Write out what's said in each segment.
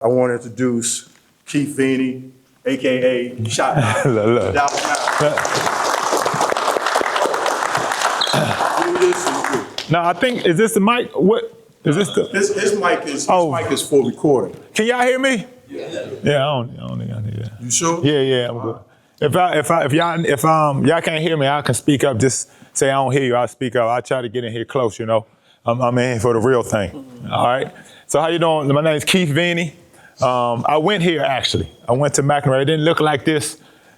I want to introduce Keith Veney, AKA Shot Dallas Mavericks. Now I think, is this the mic? What is this? His mic is for recording. Can y'all hear me? Yeah. Yeah, I don't think I need that. You sure? Yeah, I'm good. If y'all can't hear me, I can speak up. Just say I don't hear you. I'll speak up. I try to get in here close. You know, I'm in here for the real thing. All right. So how you doing? My name is Keith Veney. I went here actually. I went to McNamara. It didn't look like this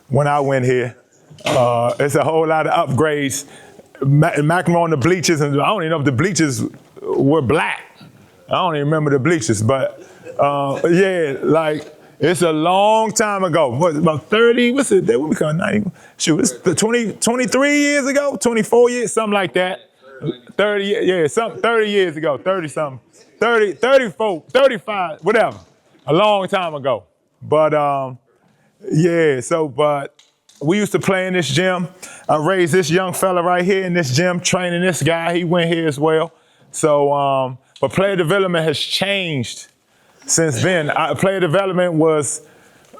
when I went here. It's a whole lot of upgrades. McNamara on the bleachers, and I don't even know if the bleachers were black. I don't even remember the bleachers, but yeah, like it's a long time ago. What, about 30? What's it? What we call 90? Shoot, it's 23 years ago, 24 years, something like that. 30, yeah, 30 years ago, 30 something, 30, 34, 35, whatever. A long time ago. But yeah, but we used to play in this gym. I raised this young fella right here in this gym, training this guy. He went here as well. So, but player development has changed since then. Player development was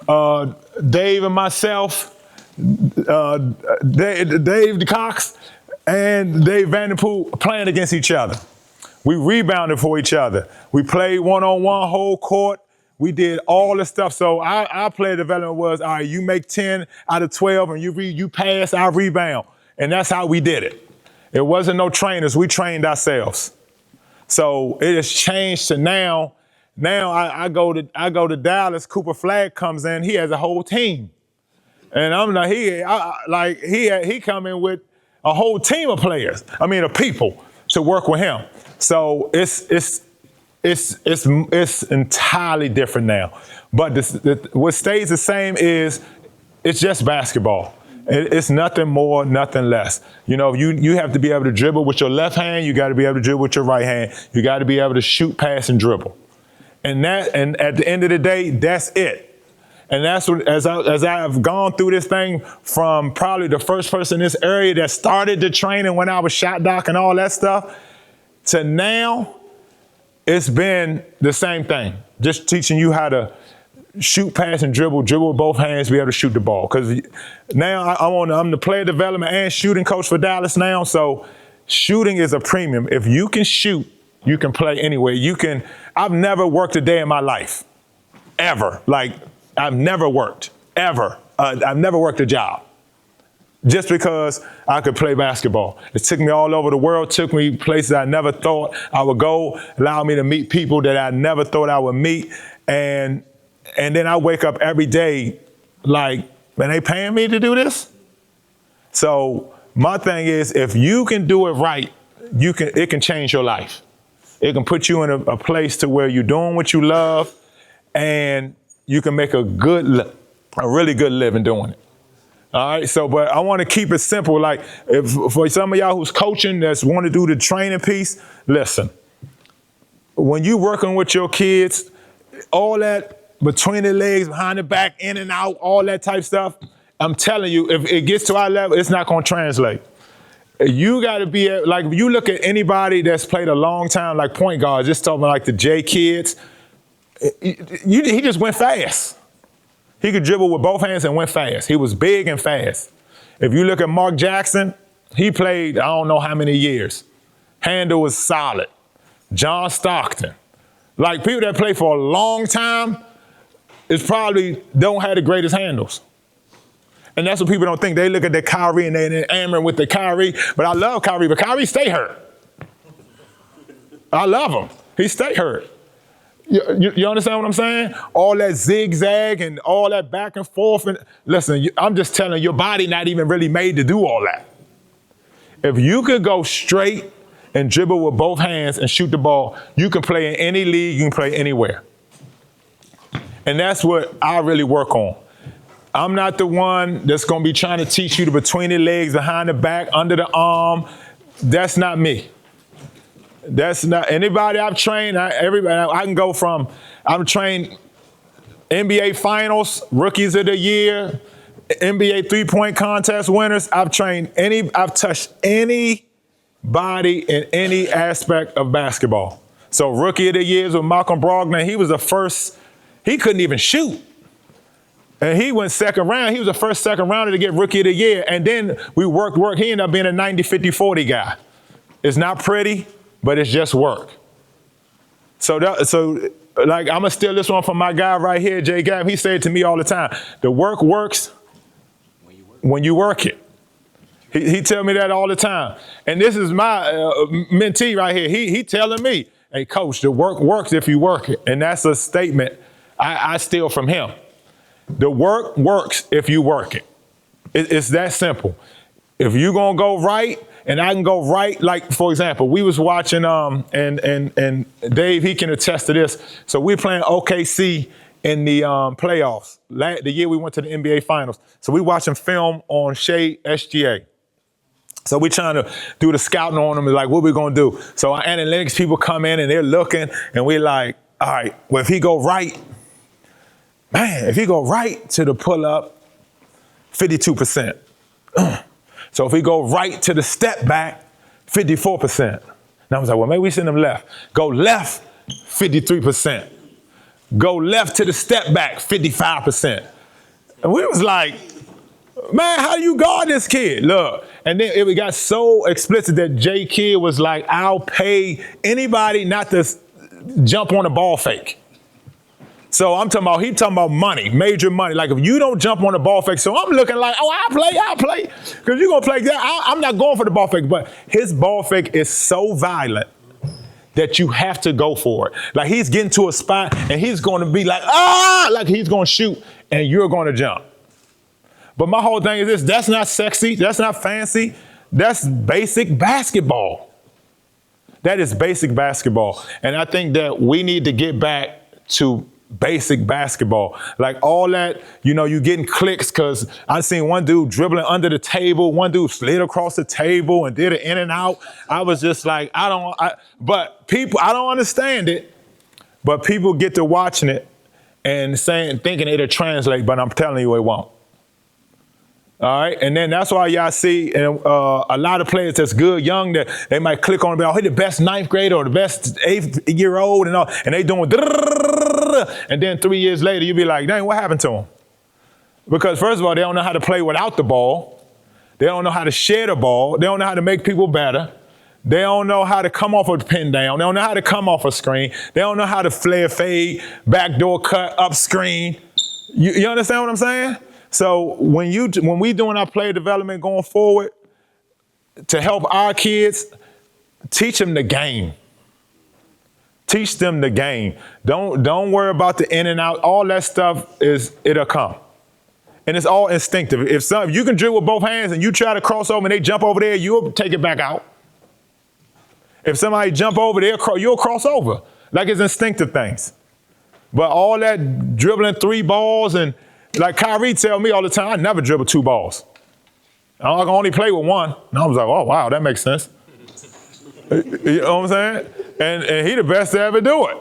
Dave and myself, Dave Cox and Dave Vanderpool playing against each other. We rebounded for each other. We played one-on-one, whole court. We did all the stuff. So our player development was, all right, you make 10 out of 12 and you pass, I rebound. And that's how we did it. It wasn't no trainers, we trained ourselves. So it has changed to now. Now I go to Dallas, Cooper Flagg comes in, he has a whole team. And I'm like, he come in with a whole team of players, of people to work with him. So it's entirely different now. But what stays the same is it's just basketball. It's nothing more, nothing less. You know, you have to be able to dribble with your left hand. You got to be able to dribble with your right hand. You got to be able to shoot, pass, and dribble. And at the end of the day, that's it. And that's what, as I've gone through this thing from probably the first person in this area that started the training when I was shot doc and all that stuff, to now, it's been the same thing. Just teaching you how to shoot, pass, and dribble with both hands, be able to shoot the ball. Because now I'm the player development and shooting coach for Dallas now, so shooting is a premium. If you can shoot, you can play anywhere. I've never worked a day in my life, ever. Like, I've never worked, ever. I've never worked a job. Just because I could play basketball. It took me all over the world, took me places I never thought I would go, allowed me to meet people that I never thought I would meet. And then I wake up every day like, man, they paying me to do this? So my thing is, if you can do it right, it can change your life. It can put you in a place to where you're doing what you love and you can make a really good living doing it. All right, but I want to keep it simple. Like, for some of y'all who's coaching that's want to do the training piece, listen, when you working with your kids, all that between the legs, behind the back, in and out, all that type stuff, I'm telling you, if it gets to our level, it's not going to translate. You got to be, like, if you look at anybody that's played a long time, like point guards, just talking like the J kids, he just went fast. He could dribble with both hands and went fast. He was big and fast. If you look at Mark Jackson, he played I don't know how many years. Handle was solid. John Stockton. Like, people that play for a long time is probably don't have the greatest handles. And that's what people don't think. They look at the Kyrie and they're enamored with the Kyrie. But I love Kyrie, but Kyrie stay hurt. I love him. He stay hurt. You understand what I'm saying? All that zigzag and all that back and forth. And listen, I'm just telling you, your body not even really made to do all that. If you could go straight and dribble with both hands and shoot the ball, you can play in any league, you can play anywhere. And that's what I really work on. I'm not the one that's going to be trying to teach you the between the legs, behind the back, under the arm. That's not me. That's not anybody I've trained. Everybody I can go from. I've trained NBA Finals, Rookies of the Year, NBA three-point contest winners. I've touched anybody in any aspect of basketball. So Rookie of the Year with Malcolm Brogdon. He was the first He couldn't even shoot. And he went second round. He was the first second rounder to get Rookie of the Year. And then we worked. He ended up being a 90-50-40 guy. It's not pretty, but it's just work. So like, I'm going to steal this one from my guy right here, Jay Gabb. He said to me all the time, the work works when you work it. He tell me that all the time. And this is my mentee right here. He telling me, hey, coach, the work works if you work it. And that's a statement I steal from him. The work works if you work it. It's that simple. If you're going to go right, and I can go right, like, for example, we was watching, and Dave, he can attest to this. So we're playing OKC in the playoffs, the year we went to the NBA Finals. So we watching film on Shea SGA. So we're trying to do the scouting on them, like, what we going to do? So our analytics people come in, and they're looking, and we're like, all right, well, if he go right to the pull-up, 52%. So if we go right to the step back, 54%. And I was like, well, maybe we send him left. Go left, 53%. Go left to the step back, 55%. And we was like, man, how do you guard this kid? Look. And then it got so explicit that J Kidd was like, I'll pay anybody not to jump on a ball fake. So he talking about money, major money. Like, if you don't jump on the ball fake, so I'm looking like, oh, I'll play. Because you're going to play that. I'm not going for the ball fake. But his ball fake is so violent that you have to go for it. Like, he's getting to a spot, and he's going to be like, like he's going to shoot, and you're going to jump. But my whole thing is this: that's not sexy. That's not fancy. That's basic basketball. That is basic basketball. And I think that we need to get back to basic basketball. Like, all that, you getting clicks, because I seen one dude dribbling under the table, one dude slid across the table and did it in and out. I was just like, I don't understand it, but people get to watching it and thinking it'll translate, but I'm telling you it won't. All right, and then that's why y'all see a lot of players that's good young, that they might click on and be, oh, he the best 9th grader or the best 8-year-old and all, and they doing, and then 3 years later you be like, dang, what happened to him? Because first of all, they don't know how to play without the ball. They don't know how to share the ball. They don't know how to make people better. They don't know how to come off a pin down. They don't know how to come off a screen. They don't know how to flare fade, backdoor cut, up screen. You understand what I'm saying? So when we doing our player development going forward to help our kids, teach them the game. Teach them the game. Don't worry about the in and out. All that stuff it'll come. And it's all instinctive. If you can dribble with both hands and you try to cross over and they jump over there, you'll take it back out. If somebody jump over there, you'll cross over. Like, it's instinctive things. But all that dribbling 3 balls, and like Kyrie tell me all the time, I never dribble 2 balls. I can only play with 1. And I was like, oh, wow, that makes sense. You know what I'm saying? And he the best to ever do it.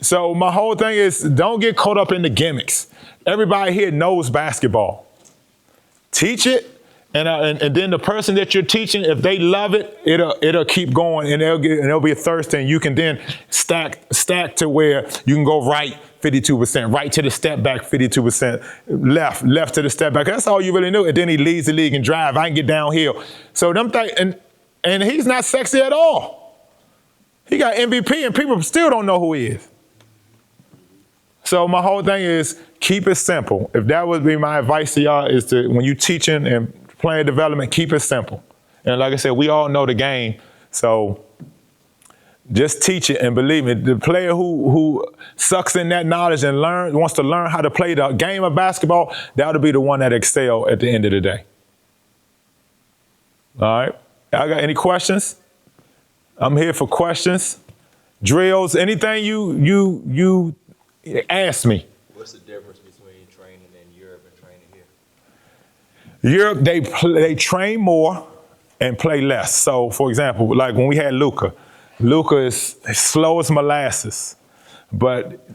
So my whole thing is, don't get caught up in the gimmicks. Everybody here knows basketball. Teach it, and then the person that you're teaching, if they love it, it'll keep going, and there'll be a thirst, and you can then stack to where you can go right 52%, right to the step back 52%, left to the step back. That's all you really knew. And then he leads the league and drive. I can get downhill. So and he's not sexy at all. He got MVP, and people still don't know who he is. So my whole thing is, keep it simple. If that would be my advice to y'all, is to, when you teaching and player development, keep it simple. And like I said, we all know the game, so just teach it. And believe me, the player who sucks in that knowledge and wants to learn how to play the game of basketball, that'll be the one that excel at the end of the day. All right, y'all got any questions? I'm here for questions, drills, anything you ask me. What's the difference between training in Europe and training here? Europe, they train more and play less. So, for example, like when we had Luka is slow as molasses, but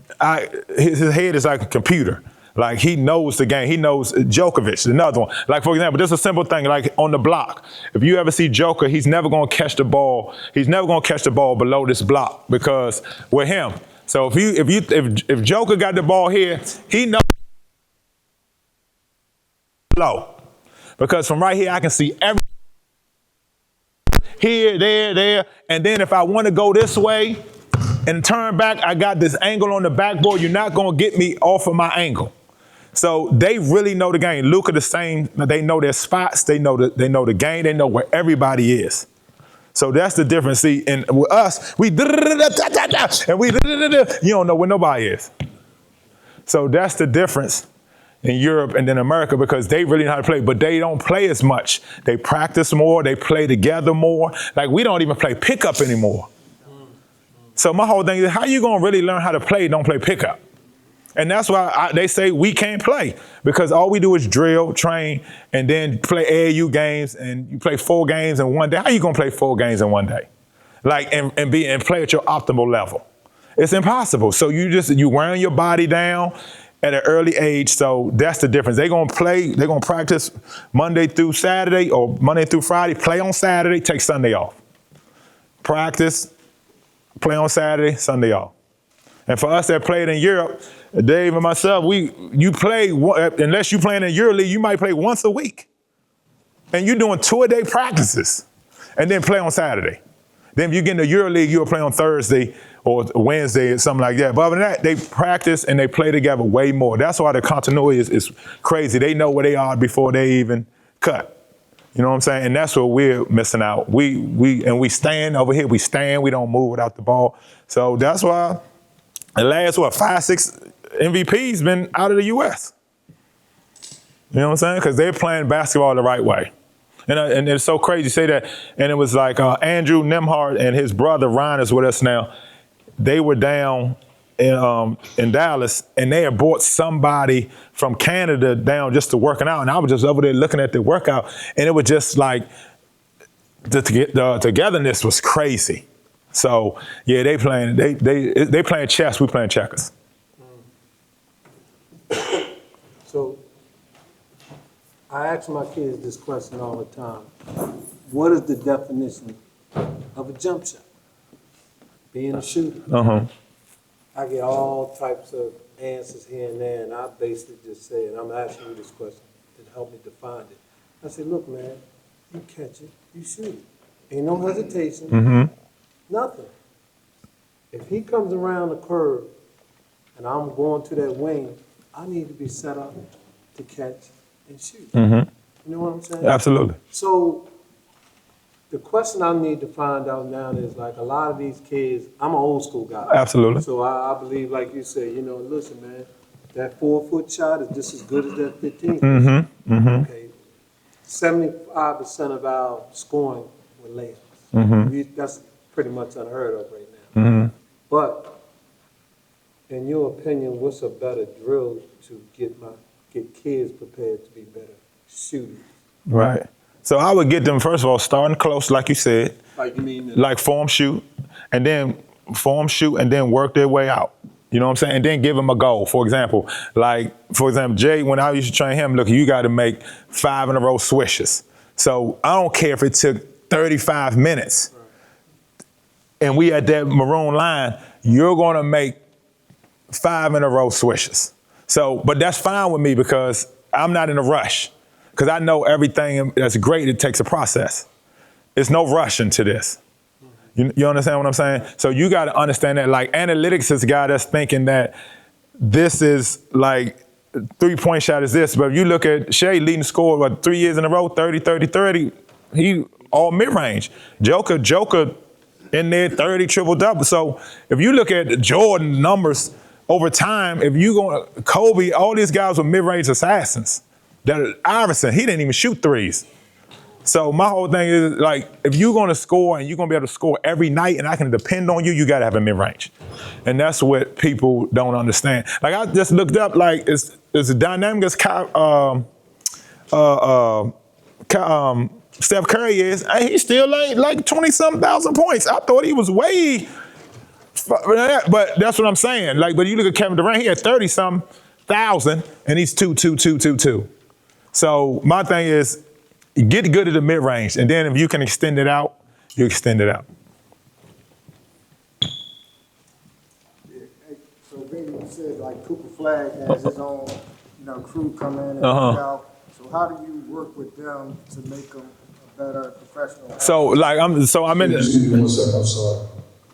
his head is like a computer. Like, he knows the game. He knows Djokovic, another one. Like, for example, just a simple thing, like on the block. If you ever see Joker, he's never going to catch the ball. He's never going to catch the ball below this block, because with him, So if Joker got the ball here, he knows low. Because from right here, I can see every here, there. And then if I want to go this way and turn back, I got this angle on the backboard. You're not going to get me off of my angle. So they really know the game. Luka the same. They know their spots. They know the game. They know where everybody is. So that's the difference. See, and with us, we and we you don't know where nobody is. So that's the difference in Europe and then America, because they really know how to play, but they don't play as much. They practice more. They play together more. Like, we don't even play pickup anymore. So my whole thing is, how you gonna really learn how to play? Don't play pickup. And that's why they say we can't play, because all we do is drill, train, and then play AAU games, and you play 4 games in one day. How you gonna play 4 games in one day? Like, and play at your optimal level? It's impossible. So you wearing your body down at an early age. So that's the difference. They're gonna practice Monday through Saturday or Monday through Friday, play on Saturday, take Sunday off. Practice, play on Saturday, Sunday off. And for us that played in Europe, Dave and myself, you play, unless you're playing in EuroLeague, you might play once a week. And you're doing 2-a-day practices and then play on Saturday. Then if you get into EuroLeague, you'll play on Thursday or Wednesday or something like that. But other than that, they practice and they play together way more. That's why the continuity is crazy. They know where they are before they even cut. You know what I'm saying? And that's what we're missing out. We stand over here. We stand. We don't move without the ball. So that's why the last, 5-6 MVPs been out of the U.S. You know what I'm saying? Because they're playing basketball the right way. And it's so crazy to say that. And it was like Andrew Nemhard and his brother Ryan is with us now. They were down in Dallas, and they had brought somebody from Canada down just to working out. And I was just over there looking at the workout, and it was just like the togetherness was crazy. So yeah, they playing chess. We playing checkers. So I ask my kids this question all the time. What is the definition of a jump shot? Being a shooter. Uh-huh. I get all types of answers here and there, and I basically just say, and I'm asking you this question to help me define it. I say, look, man, you catch it, you shoot it. Ain't no hesitation, nothing. If he comes around the curve and I'm going to that wing, I need to be set up to catch and shoot. You know what I'm saying? Absolutely. So the question I need to find out now is, like, a lot of these kids, I'm an old school guy. Absolutely. So I believe, like you said, listen, man, that 4-foot shot is just as good as that 15. Okay. 75% of our scoring with layups. That's pretty much unheard of right now. But in your opinion, what's a better drill to get kids prepared to be better shooters? Right. So I would get them, first of all, starting close, like you said. Like, you mean? Like form shoot, and then work their way out. You know what I'm saying? And then give them a goal. For example, Jay, when I used to train him, look, you got to make 5 in a row swishes. So I don't care if it took 35 minutes. Right. And we at that maroon line, you're going to make 5 in a row swishes. So, but that's fine with me because I'm not in a rush. Because I know everything that's great, it takes a process. There's no rush into this. You understand what I'm saying? So you got to understand that, like, analytics has got us thinking that this is like 3-point shot is this. But if you look at Shea leading the score, 3 years in a row, 30, 30, 30, he all mid-range. Joker in there, 30, triple-double. So if you look at Jordan numbers over time, Kobe, all these guys were mid-range assassins. That Iverson, he didn't even shoot threes. So my whole thing is, like, if you're going to score and you're going to be able to score every night and I can depend on you, you got to have a mid-range. And that's what people don't understand. Like, I just looked up, like, it's as dynamic as Steph Curry is, he's still like 20-something thousand points. I thought he was way, but that's what I'm saying. Like, but you look at Kevin Durant, he had 30-something thousand and he's 2. So my thing is, get good at the mid-range, and then if you can extend it out, you extend it out. Cooper Flag has his own, crew come in and work out. So how do you work with them to make them a better professional? So like I'm in. Excuse me 1 second, I'm sorry.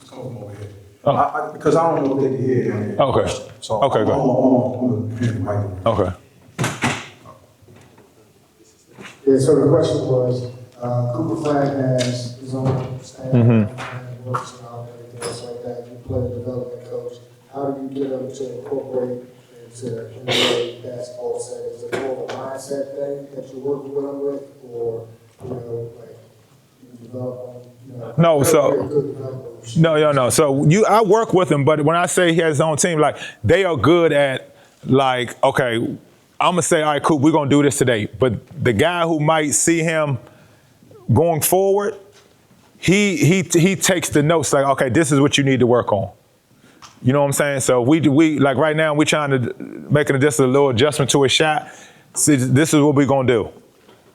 Come over here. Because I don't know if they can hear him. Okay. So Okay, go I'm gonna hand the mic over. Okay. Yeah, so the question was, Cooper Flag has his own staff and works and all that, everything else like that. You play the development coach. How do you get them to incorporate into NBA basketball settings? Is it more of a mindset thing that you're working with them with, or like you develop them? No, So I work with him, but when I say he has his own team, like they are good at like, okay, I'm gonna say, all right, cool, we're gonna do this today. But the guy who might see him going forward, he takes the notes like, okay, this is what you need to work on. You know what I'm saying? So we like right now we're trying to make just a little adjustment to his shot. See, this is what we're gonna do.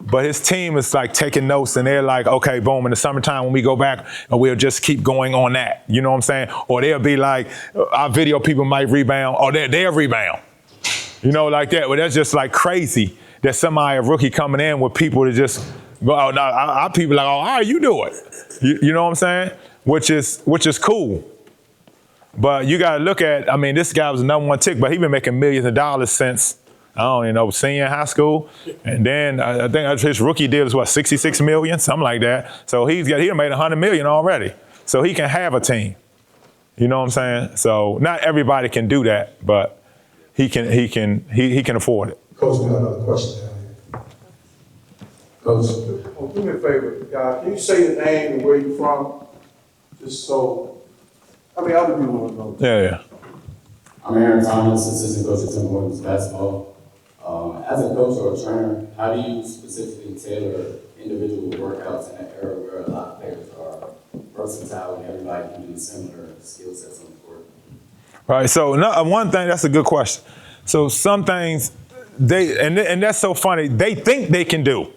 But his team is like taking notes and they're like, okay, boom, in the summertime when we go back, and we'll just keep going on that. You know what I'm saying? Or they'll be like, our video people might rebound, or they'll rebound. You know, like that. But that's just like crazy that a rookie coming in with people to just go, oh, no, our people like, oh, all right, you do it. You know what I'm saying? Which is cool. But you got to look at, I mean, this guy was the #1 tick, but he been making millions of dollars since, I don't even know, senior in high school. And then I think his rookie deal is what, 66 million, something like that. So he made 100 million already. So he can have a team. You know what I'm saying? So not everybody can do that, but he can afford it. Coach, we got another question down here. Coach, do me a favor, guys. Can you say your name and where you're from? Just so, other people want to know. Yeah. I'm Aaron Thomas, assistant coach at Timberwolves basketball. As a coach or a trainer, how do you specifically tailor individual workouts in an era where a lot of players are versatile and everybody can do similar skill sets on the court? Right. So one thing, that's a good question. So some things and that's so funny. They think they can do.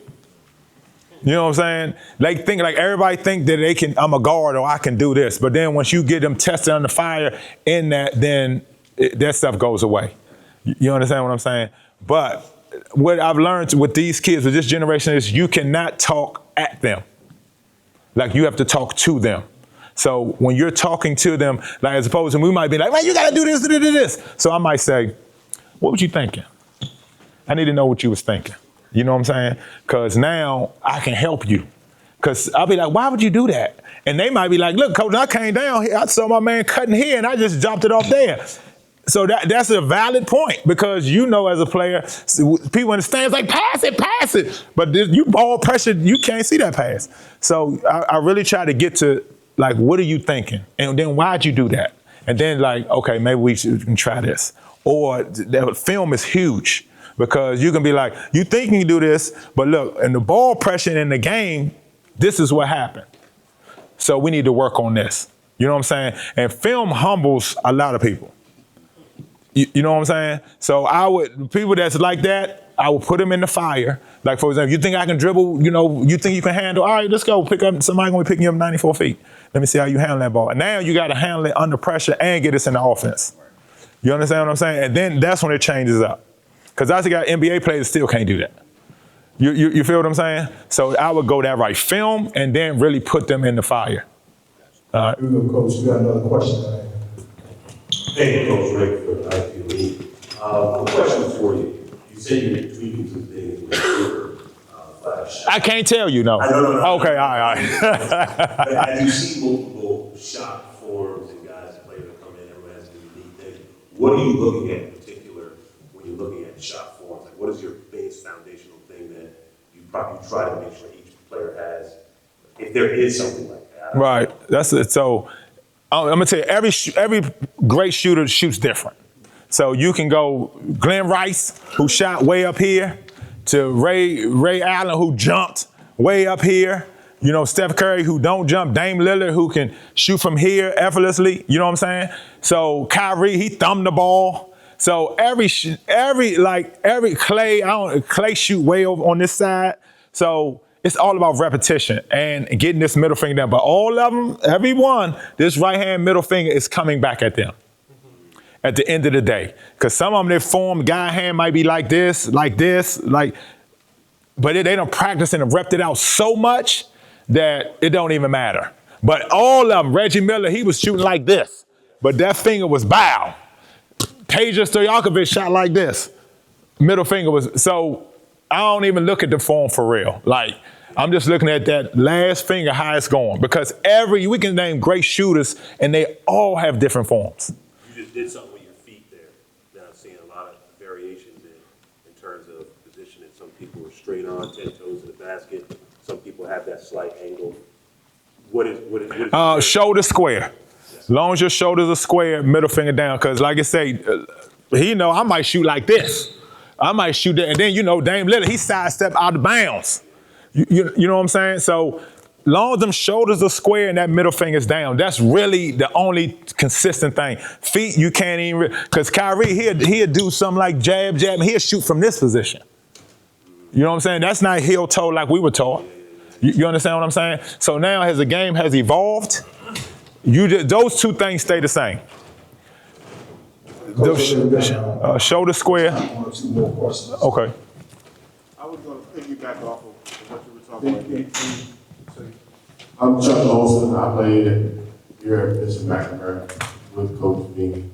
You know what I'm saying? They think like everybody think that I'm a guard or I can do this. But then once you get them tested under fire in that, then that stuff goes away. You understand what I'm saying? But what I've learned with these kids, with this generation, is you cannot talk at them. Like you have to talk to them. So when you're talking to them, like as opposed to we might be like, man, you gotta do this. So I might say, what was you thinking? I need to know what you was thinking. You know what I'm saying? Because now I can help you. Because I'll be like, why would you do that? And they might be like, look, coach, I came down here, I saw my man cutting here and I just dropped it off there. So that's a valid point because you know as a player, people in the stands like, pass it. But you ball pressure, you can't see that pass. So I really try to get to like, what are you thinking? And then why'd you do that? And then like, okay, maybe we can try this. Or the film is huge because you can be like, you think you can do this, but look, in the ball pressure in the game, this is what happened. So we need to work on this. You know what I'm saying? And film humbles a lot of people. You know what I'm saying? So people that's like that, I would put them in the fire. Like, for example, you think I can dribble, you think you can handle, all right, let's go pick up, somebody gonna be picking you up 94 feet. Let me see how you handle that ball. And now you gotta handle it under pressure and get us in the offense. You understand what I'm saying? And then that's when it changes up. Because I got NBA players that still can't do that. You feel what I'm saying? So I would go that right. Film and then really put them in the fire. All right. Here we go, Coach. We got another question. Thank you, Coach Rick, for the IP League. A question for you. You said you're tweaking some things with your flash. I can't tell you, no. No. Okay, all right. But as you see multiple shot forms and guys play that come in, everyone has a unique thing. What are you looking at in particular when you're looking at shot forms? Like, what is your base foundational thing that you probably try to make sure each player has, if there is something like that? Right. That's it. So I'm gonna tell you, every great shooter shoots different. So you can go Glenn Rice, who shot way up here, to Ray Allen, who jumped way up here. You know, Steph Curry, who don't jump. Dame Lillard, who can shoot from here effortlessly. You know what I'm saying? So Kyrie, he thumbed the ball. So every Clay shoot way over on this side. So it's all about repetition and getting this middle finger down. But all of them, every one, this right hand middle finger is coming back at them. at the end of the day. Because some of them, their form, guy hand might be like this, but they don't practice and have repped it out so much that it don't even matter. But all of them, Reggie Miller, he was shooting like this, but that finger was bow. Peja Stojakovic shot like this. Middle finger was, so I don't even look at the form for real. Like, I'm just looking at that last finger, how it's going. Because we can name great shooters, and they all have different forms. You just did something with your feet there that I've seen a lot of variations in terms of positioning. Some people are straight on, 10 toes in the basket. Some people have that slight angle. What is shoulder square. As long as your shoulders are square, middle finger down. Because like I say, I might shoot like this. I might shoot that. And then, Dame Lillard, he sidestep out of bounds. You know what I'm saying? So long as them shoulders are square and that middle finger's down, that's really the only consistent thing. Feet, you can't even, because Kyrie, he'll do something like jab, and he'll shoot from this position. You know what I'm saying? That's not heel toe like we were taught. You understand what I'm saying? So now as the game has evolved, those two things stay the same. Shoulder square. Two more questions. Okay. I was going to piggyback off of what you were talking about. I'm Chuck Olson. I played here at Bishop McNamara with Coach Veney.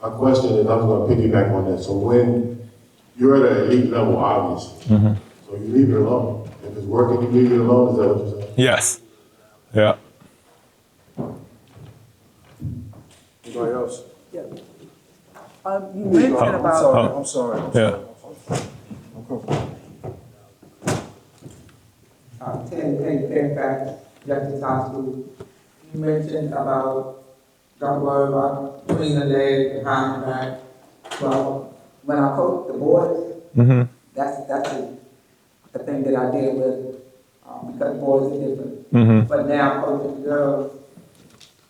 My question is, I'm going to piggyback on that. So when you're at an elite level, obviously, so you leave it alone. If it's working, you leave it alone. Is that what you're saying? Yes. Yeah. Anybody else? Yeah. You mentioned about. I'm sorry. Yeah. Fairfax, Justice High School. You mentioned about don't worry about putting the leg behind the back. Well, when I coach the boys, that's the thing that I deal with because boys are different. But now coaching the girls,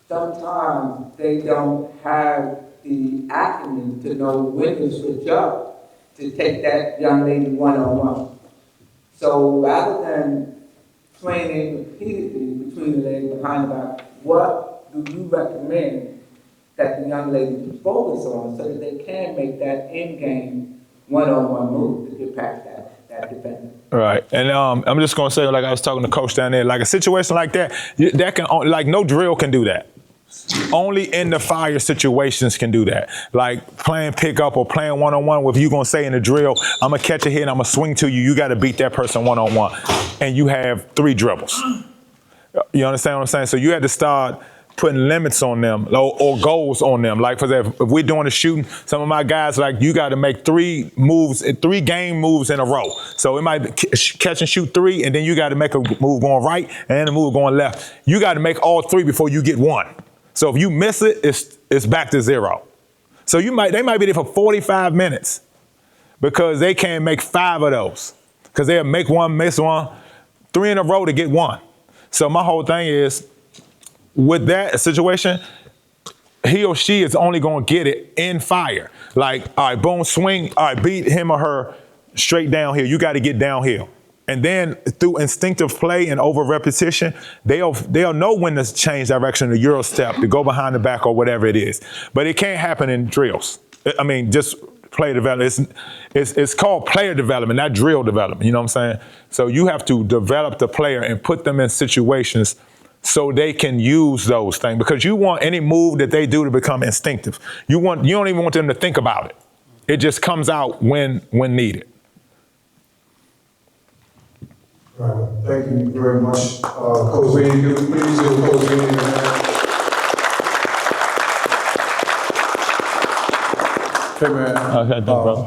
sometimes they don't have the acumen to know when to switch up to take that young lady one-on-one. So rather than playing it repeatedly between the legs behind the back, what do you recommend that the young lady focus on so that they can make that in-game one-on-one move to get past that defender? Right, and I'm just gonna say, like I was talking to Coach down there, like a situation like that can, like no drill can do that. Only in the fire situations can do that. Like playing pickup or playing one-on-one, if you're gonna say in the drill, I'm gonna catch a hit and I'm gonna swing to you, you gotta beat that person one-on-one. And you have 3 dribbles. You understand what I'm saying? So you had to start putting limits on them or goals on them. Like for example, if we're doing the shooting, some of my guys, like you gotta make 3 game moves in a row. So it might be catch and shoot 3, and then you gotta make a move going right and a move going left. You gotta make all 3 before you get 1. So if you miss it, it's back to 0. So they might be there for 45 minutes because they can't make 5 of those. Because they'll make 1, miss 1, 3 in a row to get 1. So my whole thing is, with that situation, he or she is only gonna get it in fire. Like, all right, boom, swing, all right, beat him or her straight downhill. You gotta get downhill. And then through instinctive play and over repetition, they'll know when to change direction, the Euro step, to go behind the back or whatever it is. But it can't happen in drills. I mean, just player development. It's called player development, not drill development. You know what I'm saying? So you have to develop the player and put them in situations so they can use those things. Because you want any move that they do to become instinctive. You don't even want them to think about it. It just comes out when needed. All right, thank you very much, Coach Veney. Can we please give Coach Veney a hand? Okay, man. Okay, brother.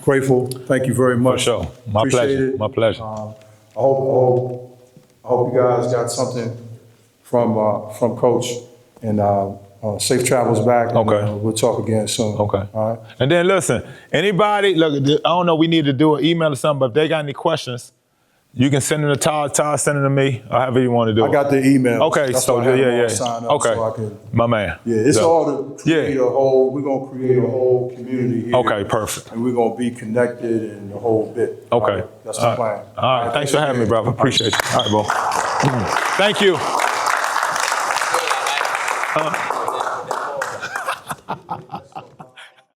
Grateful. Thank you very much. For sure. My Appreciate pleasure. it. My pleasure. I hope you guys got something from Coach, and safe travels back. Okay. And, we'll talk again soon. Okay. All right. And then listen, anybody, look, I don't know, we need to do an email or something, but if they got any questions, you can send them to Todd, send them to me, or however you want to do it. I got the email. Okay, That's so why I had them all yeah. sign up Okay, so I could, my man. yeah, it's So, all to create we're going to create a whole community here. Okay, perfect. And we're going to be connected and the whole bit. Okay. All right? That's the plan. All right, thanks for having me, brother. Appreciate you. All right, bro. Thank you.